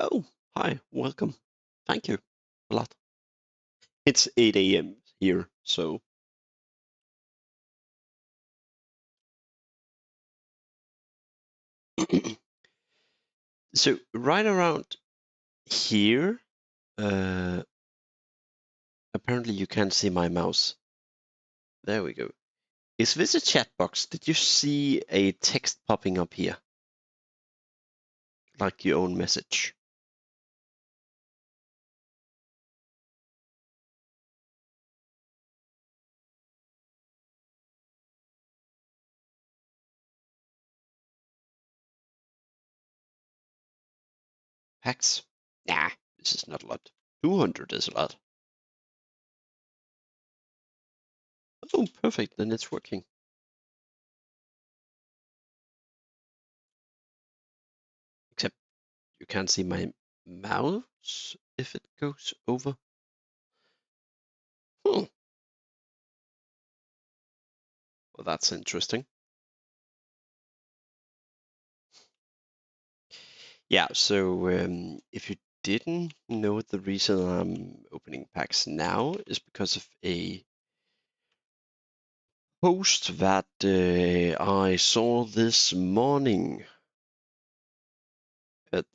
Oh, hi, welcome. Thank you a lot. It's 8 a.m. here, so so right around here, uh, apparently you can't see my mouse. There we go. Is this a chat box? Did you see a text popping up here? Like your own message? Pax? Nah, this is not a lot. 200 is a lot. Oh, perfect, then it's working. Except you can't see my mouse if it goes over. Hmm. Well, that's interesting. Yeah, so if you didn't know, the reason I'm opening packs now is because of a post that I saw this morning.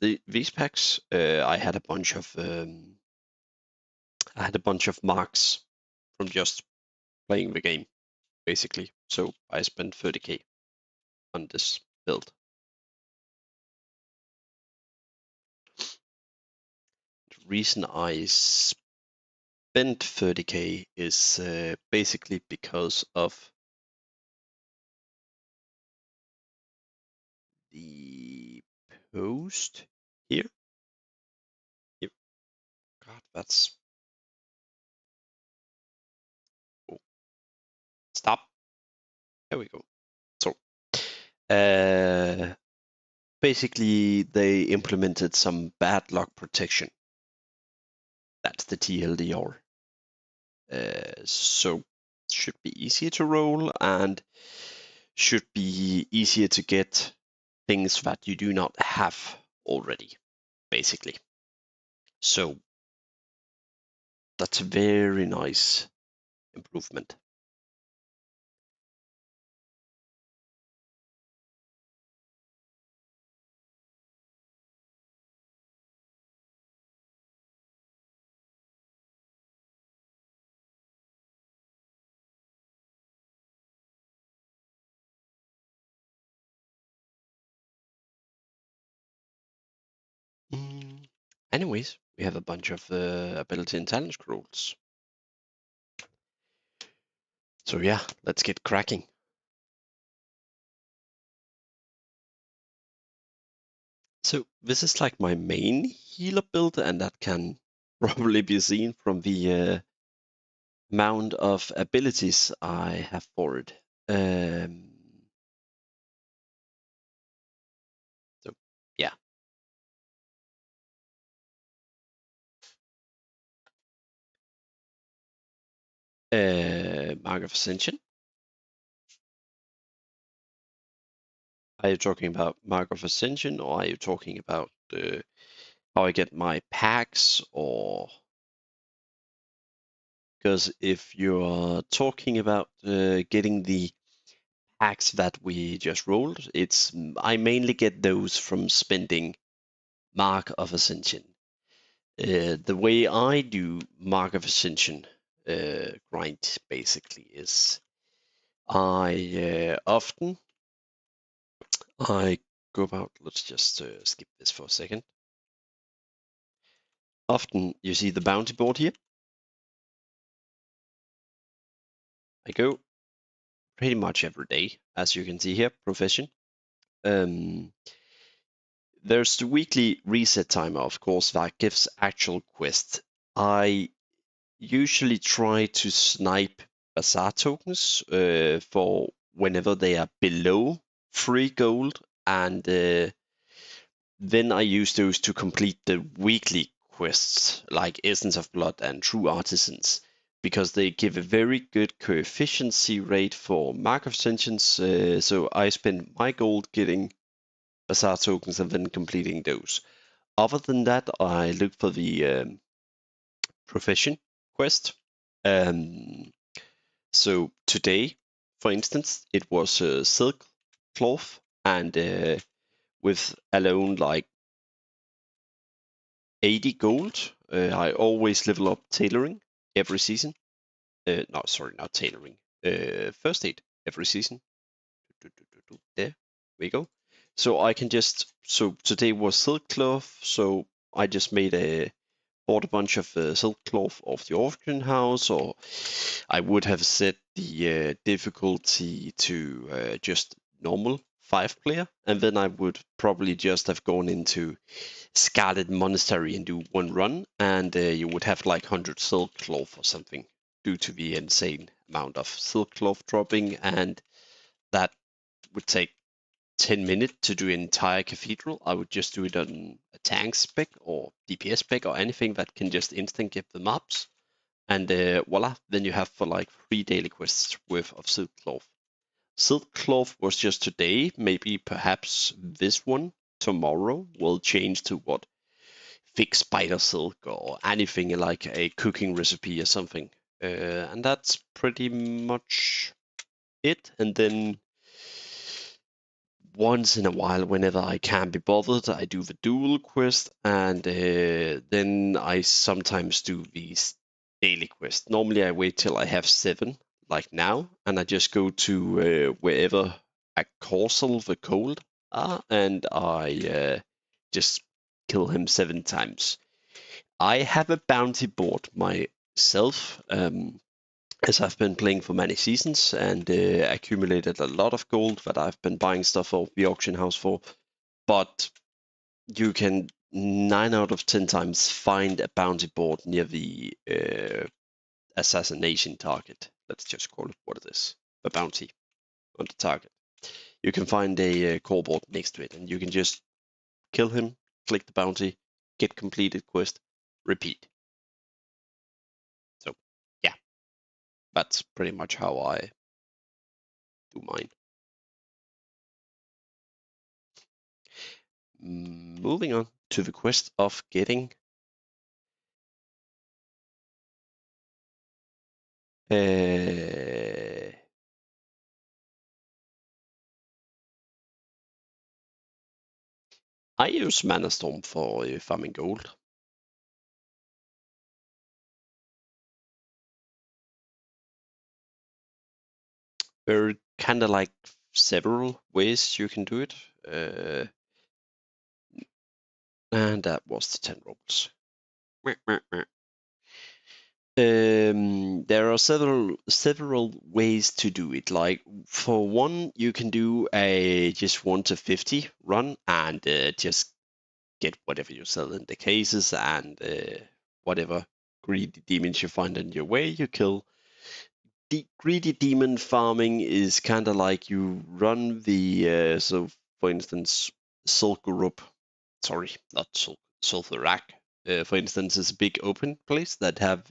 These packs, I had a bunch of marks from just playing the game, basically. So I spent 30k on this build. The reason I spent 30k is basically because of the post here. Yep. God, that's... Oh. Stop. There we go. So, basically, they implemented some bad luck protection. That's the TLDR. So, should be easier to roll and should be easier to get things that you do not have already, basically. So, that's a very nice improvement. Anyways, we have a bunch of ability and talent scrolls. So yeah, let's get cracking. So this is like my main healer build, and that can probably be seen from the amount of abilities I have for it. So yeah. Mark of Ascension. Are you talking about Mark of Ascension, or are you talking about how I get my packs, or... Because if you're talking about getting the packs that we just rolled, I mainly get those from spending Mark of Ascension. The way I do Mark of Ascension grind basically is I go about, let's just skip this for a second. Often you see the bounty board here. I go pretty much every day, as you can see here, profession. There's the weekly reset timer, of course, that gives actual quests. I usually try to snipe bazaar tokens for whenever they are below 3 gold, and then I use those to complete the weekly quests like Essence of Blood and True Artisans, because they give a very good coefficiency rate for Mark of Ascensions. So I spend my gold getting bazaar tokens and then completing those. Other than that, I look for the profession quest. So today, for instance, it was silk cloth, and with alone like 80 gold, I always level up tailoring every season. No, sorry, not tailoring. First aid every season. There we go. So I can just, so today was silk cloth, so I just bought a bunch of silk cloth off the auction house, or I would have set the difficulty to just normal 5-player, and then I would probably just have gone into Scarlet Monastery and do one run, and you would have like 100 silk cloth or something due to the insane amount of silk cloth dropping, and that would take 10 minutes to do an entire cathedral. I would just do it on a tank spec or DPS spec or anything that can just instant get the mobs. And voila, then you have for like 3 daily quests worth of silk cloth. Silk cloth was just today, maybe perhaps this one tomorrow will change to what? Thick spider silk or anything like a cooking recipe or something. And that's pretty much it. And then once in a while, whenever I can be bothered, I do the dual quest, and then I sometimes do these daily quests. Normally, I wait till I have 7, like now, and I just go to wherever a Corsel the Cold are, and I just kill him 7 times. I have a bounty board myself. As I've been playing for many seasons and accumulated a lot of gold that I've been buying stuff for the auction house for. But you can 9 out of 10 times find a bounty board near the assassination target. Let's just call it what it is, a bounty on the target. You can find a core board next to it, and you can just kill him, click the bounty, get completed quest, repeat. So yeah, that's pretty much how I do mine. Moving on to the quest of getting I use Mana Storm for farming gold. There are kind of like several ways you can do it. And that was the 10 rubles. There are several ways to do it. Like for one, you can do a just 1 to 50 run and just get whatever you sell in the cases and whatever greedy demons you find in your way, you kill. The greedy demon farming is kind of like you run the so for instance Sul'Gurub, sorry, not Sul'Thrak, for instance, is a big open place that have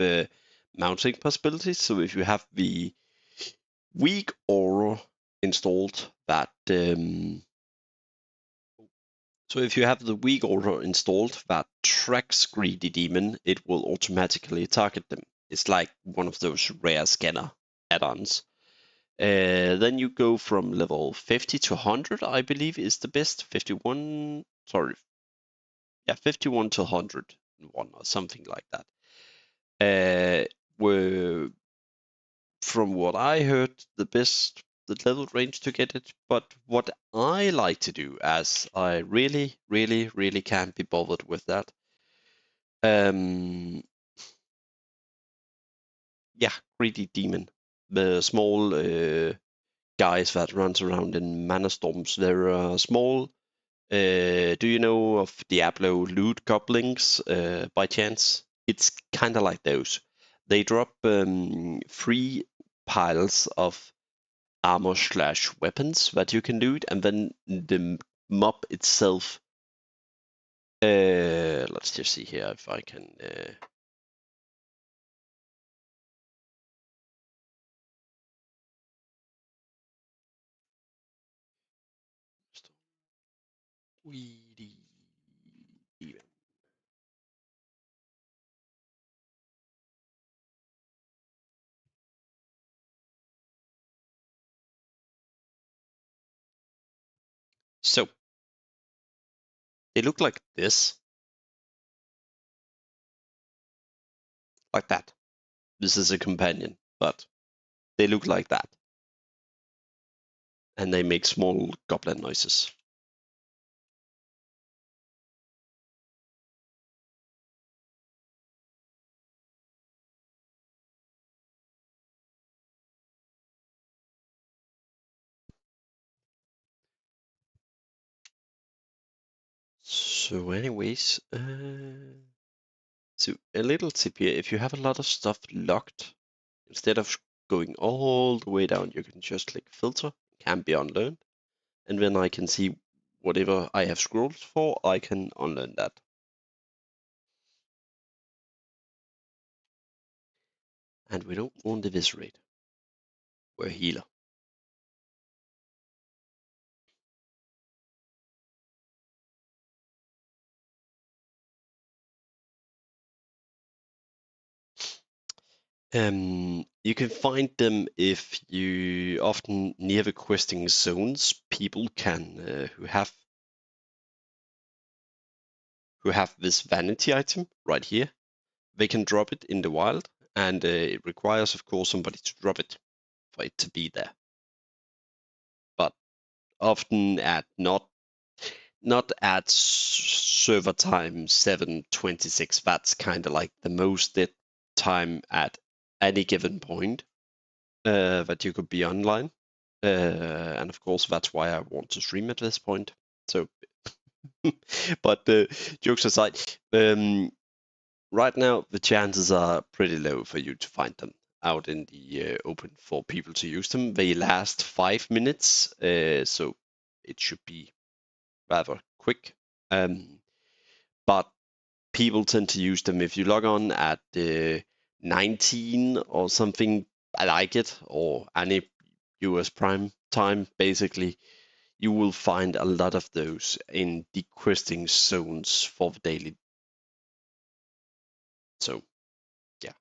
mounting possibilities. So if you have the weak aura installed, that so if you have the weak aura installed that tracks greedy demon, it will automatically target them. It's like one of those rare scanner add-ons. Then you go from level 50 to 100, I believe is the best. 51, sorry, yeah, 51 to 101 or something like that. Were from what I heard, the level range to get it. But what I like to do, as I really, really, really can't be bothered with that. Yeah, greedy demon, the small guys that runs around in mana storms. They're small. Do you know of Diablo loot goblins by chance? It's kind of like those. They drop 3 piles of armor / weapons that you can loot, and then the mob itself. Let's just see here if I can. Weedy demon. So they look like this, like that. This is a companion, but they look like that, and they make small goblin noises. So anyways, so a little tip here, if you have a lot of stuff locked, instead of going all the way down, you can just click filter, can be unlearned, and then I can see whatever I have scrolled for, I can unlearn that. And we don't want eviscerate. We're a healer. You can find them if you often near the questing zones people can who have this vanity item right here, they can drop it in the wild, and it requires, of course, somebody to drop it for it to be there. But often at not at server time 7:26. That's kind of like the most dead time at any given point that you could be online. And of course, that's why I want to stream at this point. So, but jokes aside, right now the chances are pretty low for you to find them out in the open for people to use them. They last 5 minutes, so it should be rather quick. But people tend to use them if you log on at 19 or something like it, or any US prime time, basically, you will find a lot of those in the questing zones for the daily. So, yeah.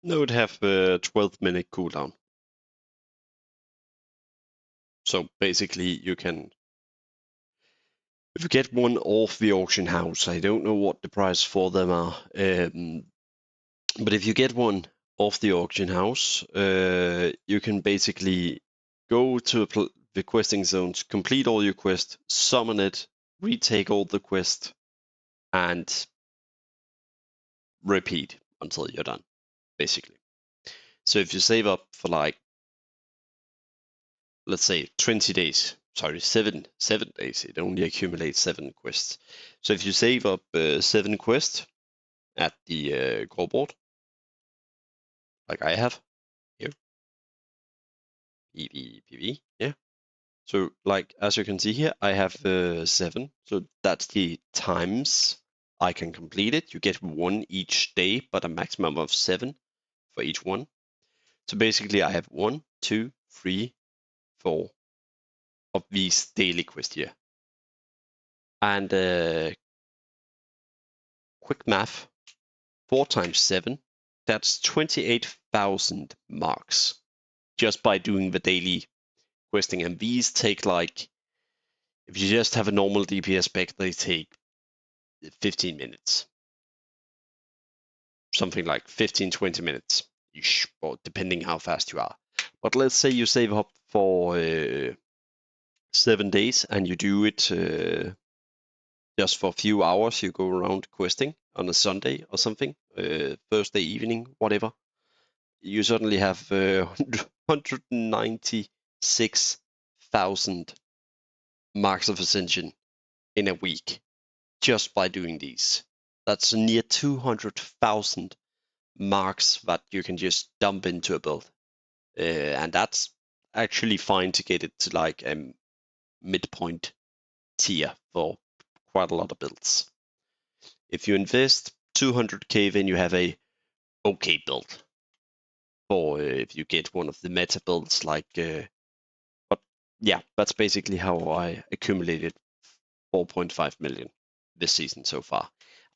No, it have a 12-minute cooldown. So basically, you can, if you get one off the auction house, I don't know what the price for them are, but if you get one off the auction house, you can basically go to the questing zones, complete all your quests, summon it, retake all the quests, and repeat until you're done, basically. So if you save up for like, let's say 20 days, sorry, 7 days, it only accumulates 7 quests. So if you save up 7 quests at the core board, like I have here, PV, yeah. So like, as you can see here, I have 7. So that's the times I can complete it. You get 1 each day, but a maximum of 7 for each one. So basically I have 1, 2, 3, 4 of these daily quests here. And quick math, 4 times 7, that's 28,000 marks just by doing the daily questing. And these take like, if you just have a normal DPS spec, they take 15 minutes. Something like 15, 20 minutes, or depending how fast you are. But let's say you save up for 7 days and you do it just for a few hours. You go around questing on a Sunday or something, Thursday evening, whatever. You suddenly have 196,000 marks of ascension in a week just by doing these. That's near 200,000 marks that you can just dump into a build. And that's actually fine to get it to like a midpoint tier for quite a lot of builds. If you invest 200k, then you have a okay build. Or if you get one of the meta builds, like, but yeah, that's basically how I accumulated 4.5 million this season so far.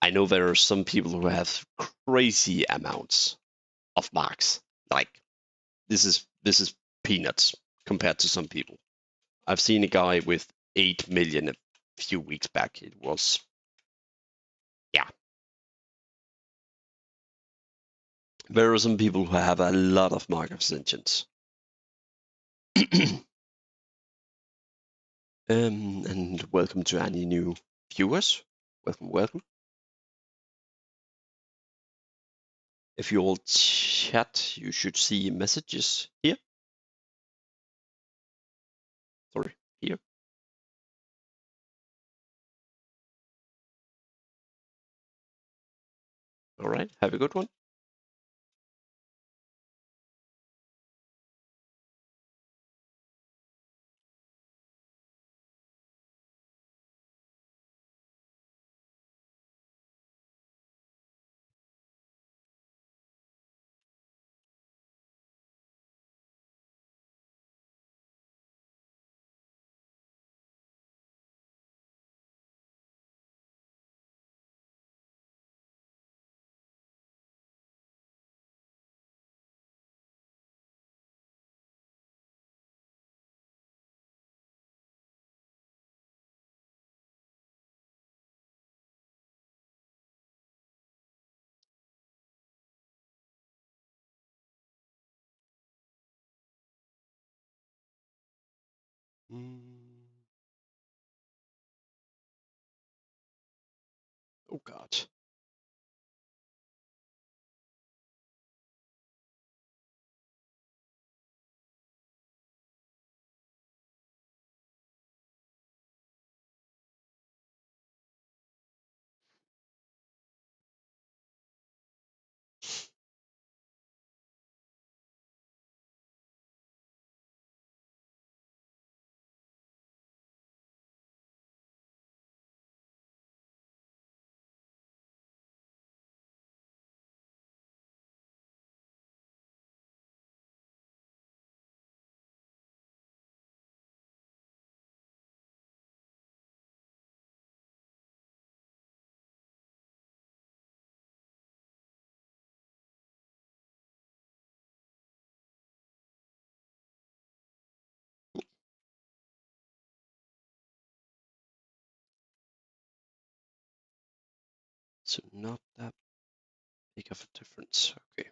I know there are some people who have crazy amounts of marks. Like, this is peanuts compared to some people. I've seen a guy with 8 million a few weeks back. It was, yeah. There are some people who have a lot of mark of ascensions. And welcome to any new viewers. Welcome. If you all chat, you should see messages here. Sorry, here. All right, have a good one. Oh God. So not that big of a difference. Okay.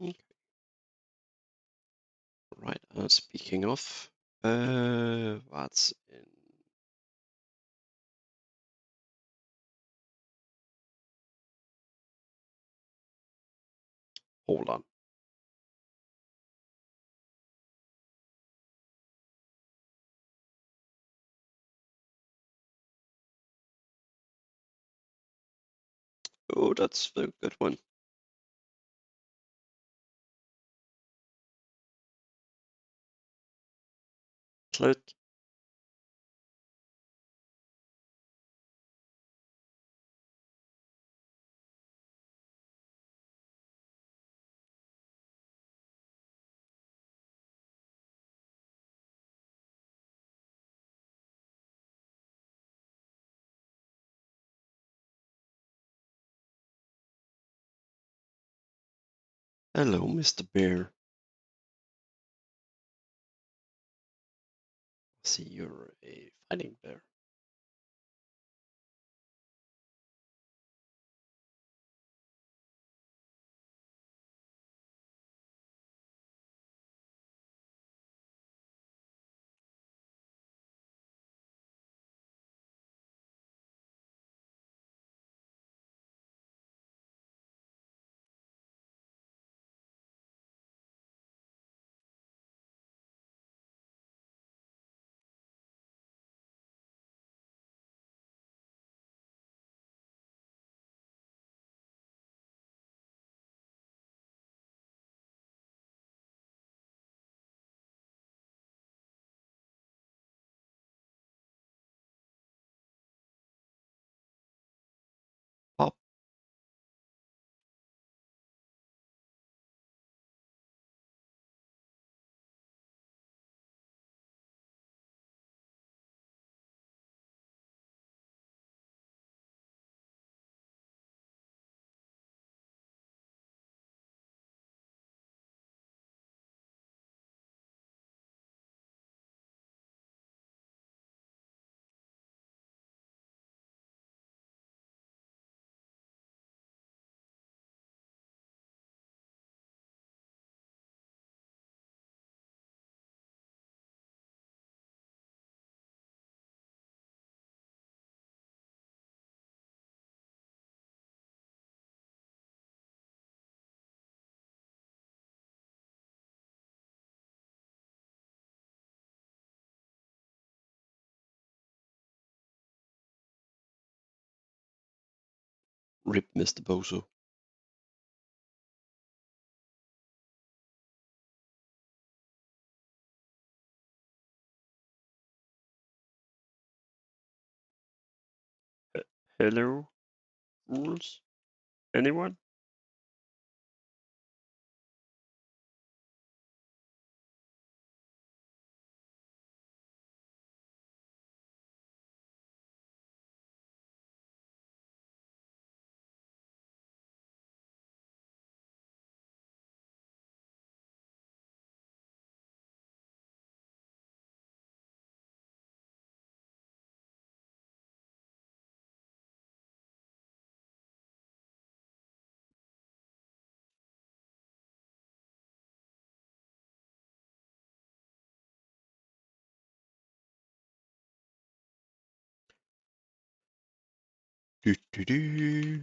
Okay. Right. Speaking of, what's in? Hold on. Oh, that's a good one. Click. Hello, Mr. Bear. See, you're a fighting bear. Rip Mr. Bozo. Hello, rules? Anyone? Do, do, do.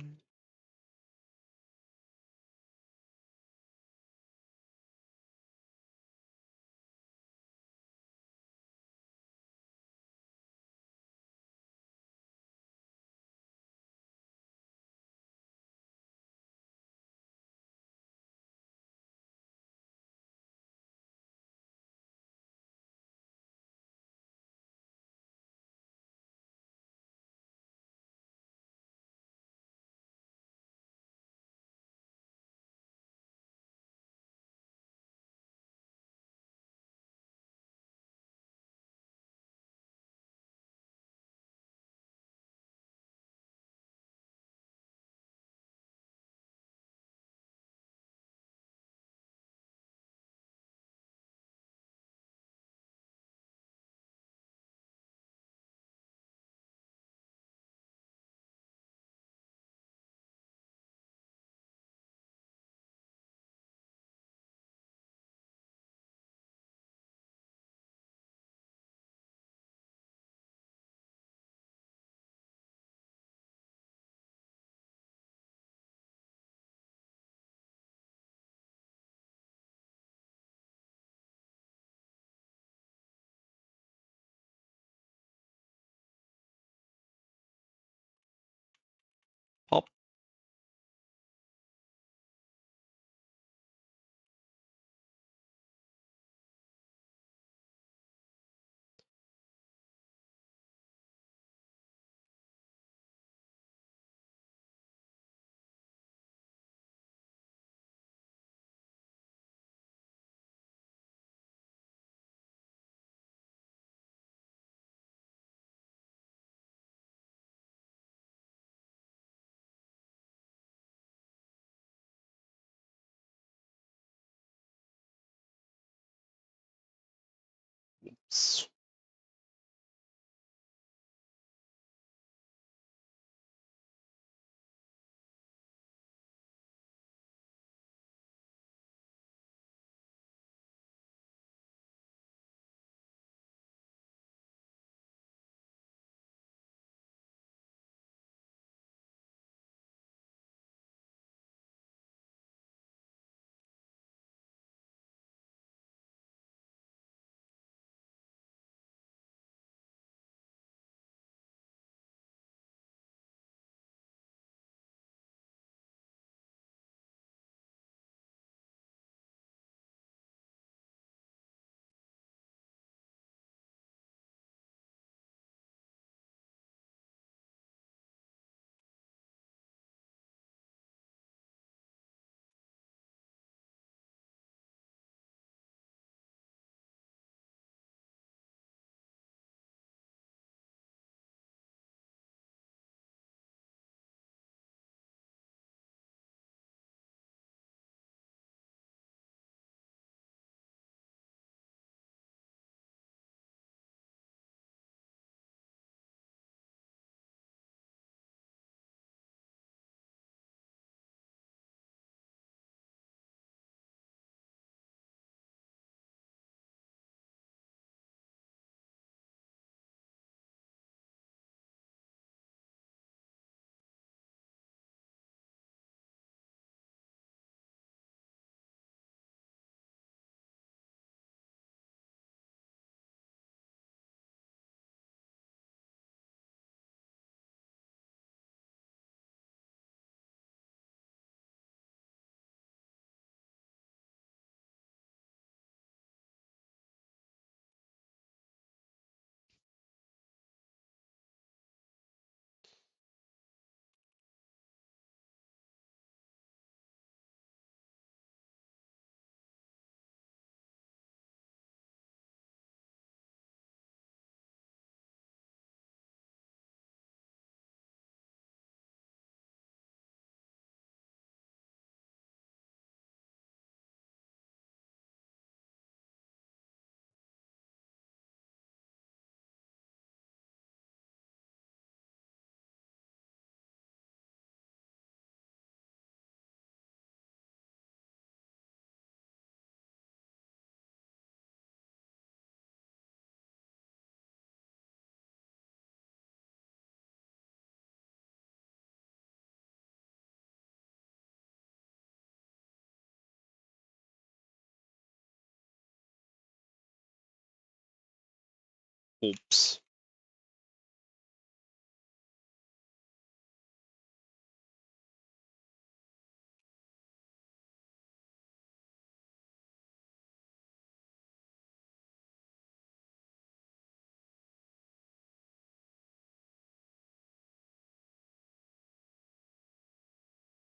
Oops.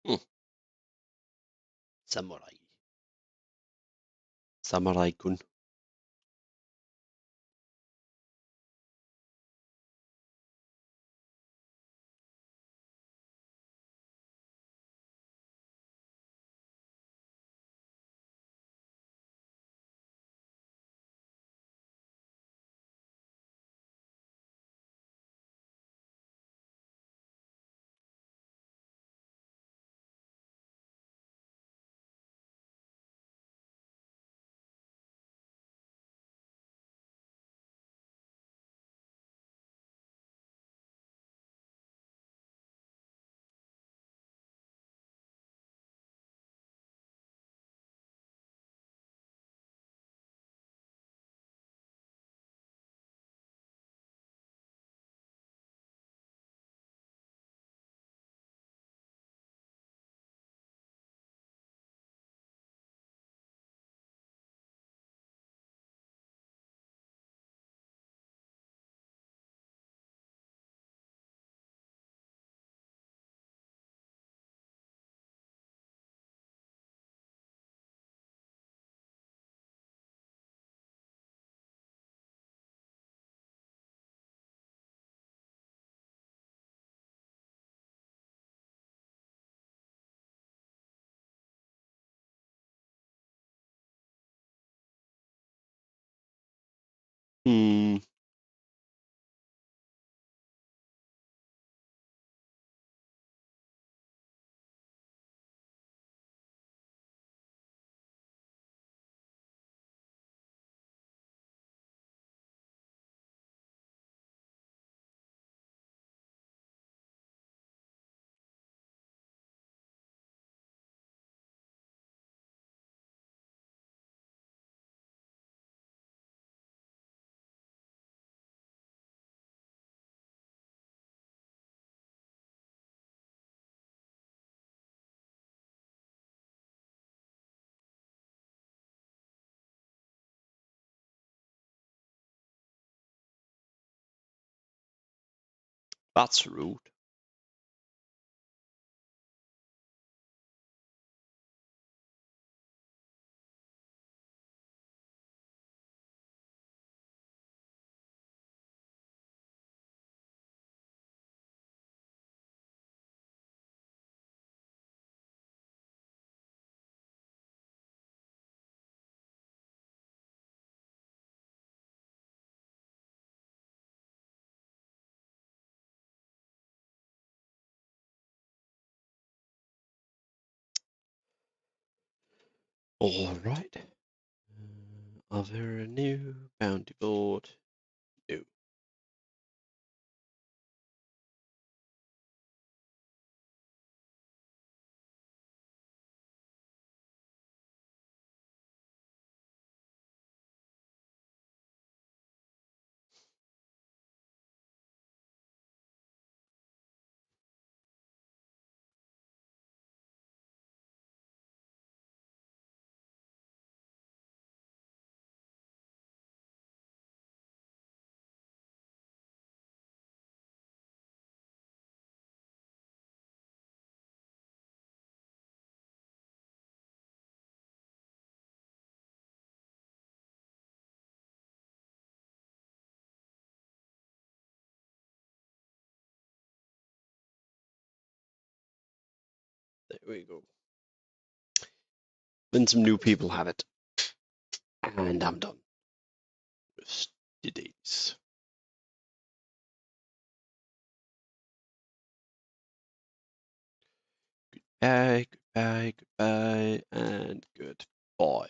Hmm. Samurai. Samurai-kun. Hmm. That's rude. All right. Are there a new bounty board? No. There we go. Then some new people have it. And I'm done with the days. Goodbye, goodbye, goodbye, and goodbye.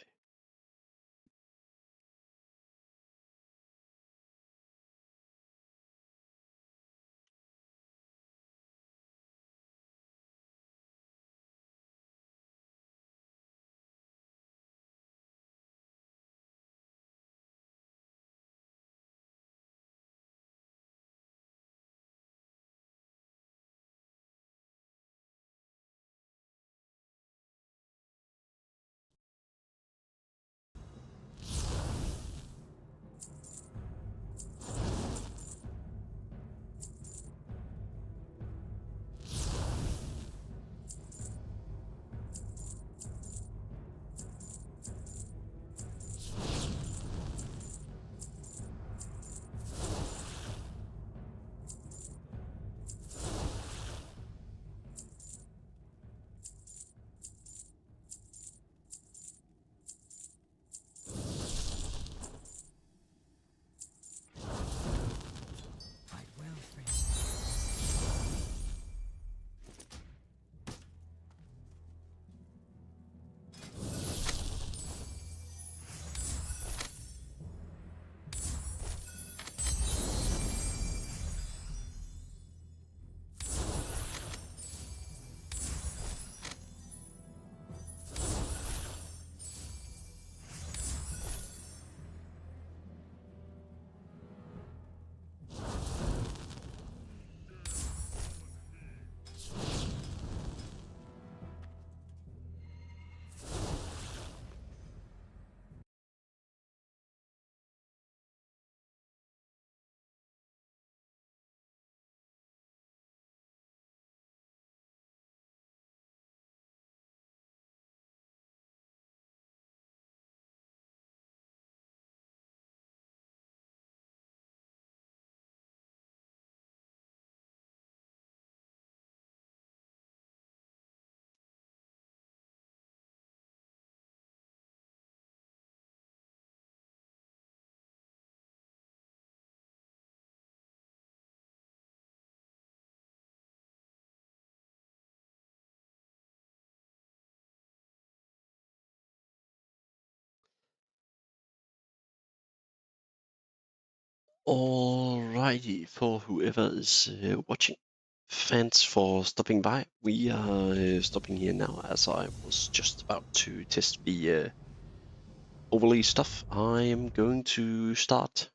Alrighty, for whoever is watching, thanks for stopping by. We are stopping here now as I was just about to test the overlay stuff. I am going to start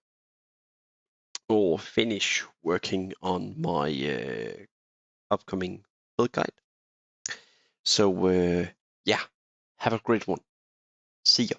or finish working on my upcoming build guide. So yeah, have a great one. See ya.